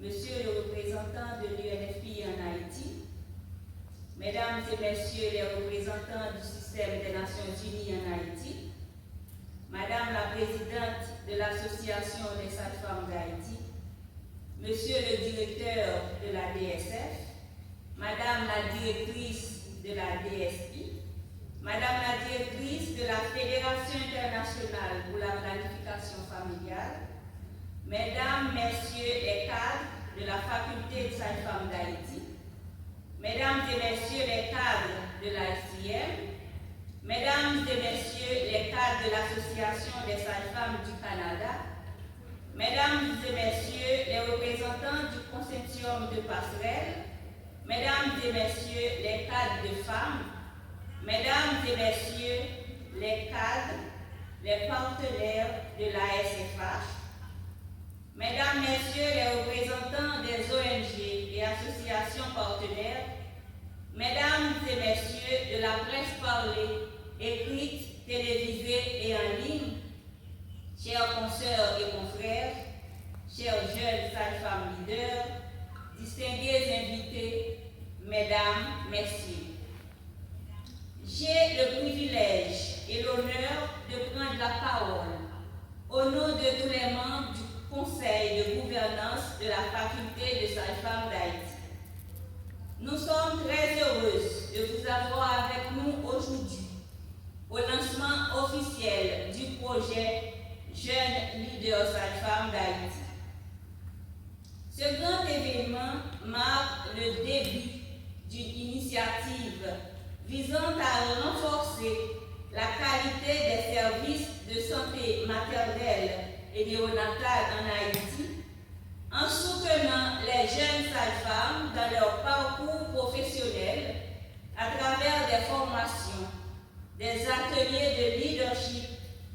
Monsieur le représentant de l'UNFPI en Haïti, Mesdames et Messieurs les représentants du système des Nations Unies en Haïti, Madame la Présidente de l'Association des sages-femmes d'Haïti, Monsieur le Directeur de la DSF, Madame la Directrice de la DSI, Madame la Directrice de la Fédération internationale pour la planification familiale, Mesdames, Messieurs les cadres de la Faculté de sages-femmes d'Haïti, Mesdames et Messieurs les cadres de l'ACM, Mesdames et Messieurs les cadres de l'Association des sages-femmes du Canada, Mesdames et Messieurs les représentants du Consortium de Passerelle, Mesdames et Messieurs les cadres de femmes, Mesdames et Messieurs les cadres, les partenaires de la SFH, Mesdames, Messieurs les représentants des ONG et associations partenaires, Mesdames et Messieurs de la presse parlée, écrite, télévisée et en ligne, chers consoeurs et confrères, chers jeunes sages-femmes leaders, distingués invités, Mesdames, Messieurs. J'ai le privilège et l'honneur de prendre la parole au nom de tous les membres du Conseil de gouvernance de la Faculté de sages-femmes d'Haïti. Nous sommes très heureuses de vous avoir avec nous aujourd'hui au lancement officiel du projet Jeunes Leaders Sages-femmes d'Haïti. Ce grand événement marque le début d'une initiative visant à renforcer la qualité des services de santé maternelle et néonatale en Haïti, en soutenant les jeunes sages-femmes dans leur parcours professionnel à travers des formations, des ateliers de leadership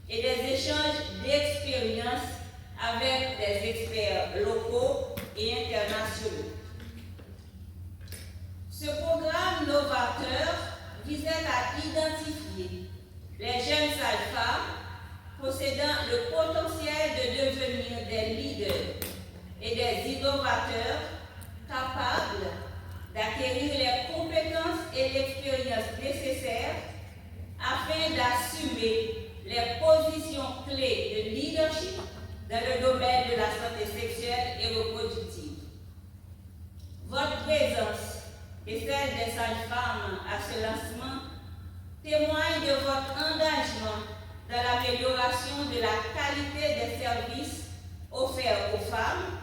et des échanges d'expériences avec des experts locaux et internationaux. Ce programme novateur visait à identifier les jeunes sages-femmes possédant le potentiel de devenir des leaders et des innovateurs capables d'acquérir les compétences et l'expérience nécessaires afin d'assumer les positions clés de leadership dans le domaine de la santé sexuelle et reproductive. Votre présence et celle des sages-femmes à ce lancement témoignent de votre engagement dans l'amélioration de la qualité des services offerts aux femmes,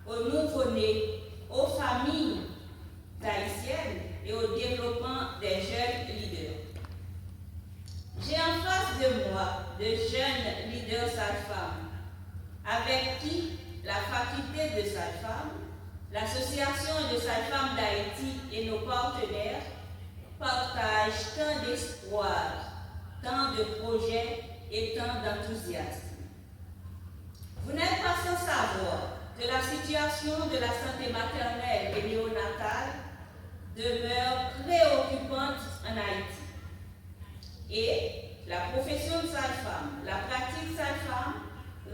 aux nouveau-nés, aux familles haïtiennes et au développement des jeunes leaders. J'ai en face de moi de jeunes leaders sages-femmes avec qui la faculté de sages-femmes, l'association de sages-femmes d'Haïti et nos partenaires partagent tant d'espoir, tant de projets et tant d'enthousiasme. Vous n'êtes pas sans savoir que la situation de la santé maternelle et néonatale demeure préoccupante en Haïti. Et la profession de sage-femme, la pratique sage-femme,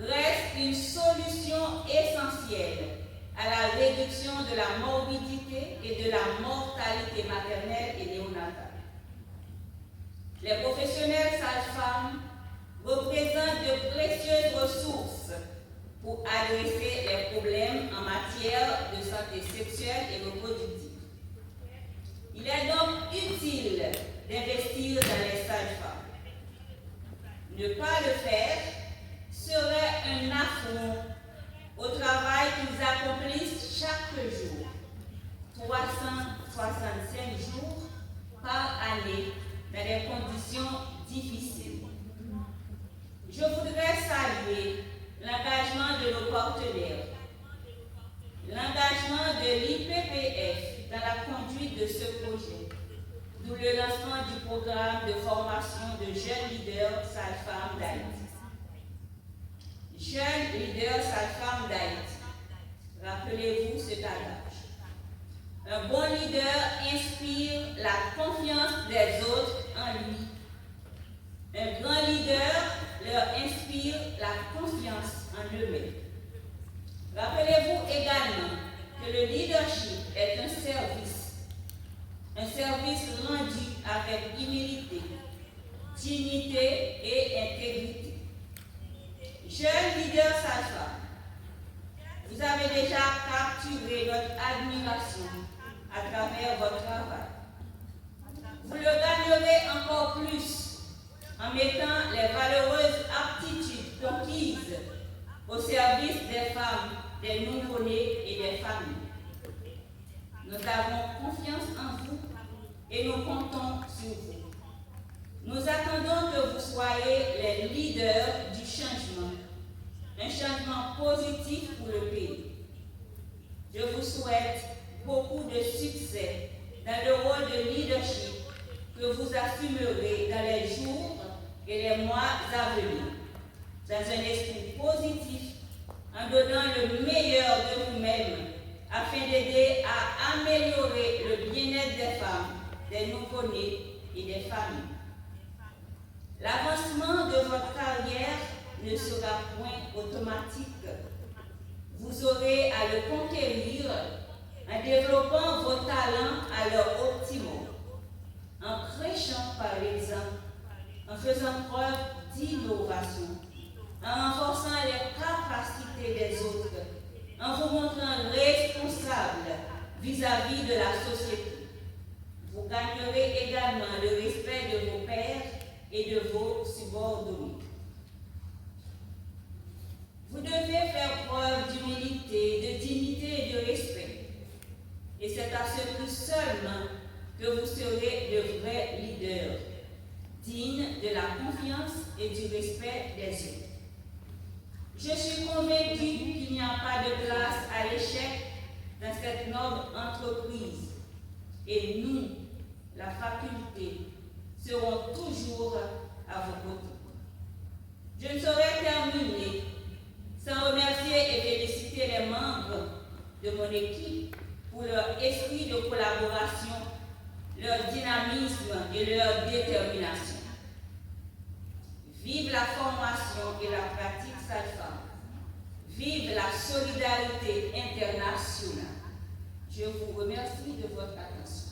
reste une solution essentielle à la réduction de la morbidité et de la mortalité maternelle et néonatale. Les professionnels sages-femmes représentent de précieuses ressources pour adresser les problèmes en matière de santé sexuelle et reproductive. Il est donc utile d'investir dans les sages-femmes. Ne pas le faire serait un affront au travail qu'ils accomplissent chaque jour, 365 jours par année, dans des conditions difficiles. Je voudrais saluer l'engagement de nos partenaires, l'engagement de l'IPPF dans la conduite de ce projet, d'où le lancement du programme de formation de jeunes leaders sages-femmes d'Haïti. Jeunes leaders sages-femmes d'Haïti, rappelez-vous cet adage. Un bon leader inspire la confiance des autres en lui. Un grand leader leur inspire la confiance en eux-mêmes. Rappelez-vous également le leadership est un service rendu avec humilité, dignité et intégrité. Jeunes leaders sages-femmes, vous avez déjà capturé notre admiration à travers votre travail. Vous le gagnerez encore plus en mettant les valeureuses aptitudes conquises au service des femmes, des nouveau-nés et des familles. Nous avons confiance en vous et nous comptons sur vous. Nous attendons que vous soyez les leaders du changement, un changement positif pour le pays. Je vous souhaite beaucoup de succès dans le rôle de leadership que vous assumerez dans les jours et les mois à venir, dans un esprit positif, en donnant le meilleur de vous-même, afin d'aider à améliorer le bien-être des femmes, des nouveau-nés et des familles. L'avancement de votre carrière ne sera point automatique. Vous aurez à le conquérir en développant vos talents à leur optimum, en prêchant par l'exemple, en faisant preuve d'innovation, en renforçant les capacités des autres, en vous montrant responsable vis-à-vis de la société. Vous gagnerez également le respect de vos pairs et de vos subordonnés. Vous devez faire preuve d'humilité, de dignité et de respect. Et c'est à ce prix seulement que vous serez de vrais leaders, dignes de la confiance et du respect des autres. Je suis convaincue qu'il n'y a pas de place à l'échec dans cette noble entreprise. Et nous, la faculté, serons toujours à vos côtés. Je ne saurais terminer sans remercier et féliciter les membres de mon équipe pour leur esprit de collaboration, leur dynamisme et leur détermination. Vive la formation et la pratique sage-femme. Vive la solidarité internationale. Je vous remercie de votre attention.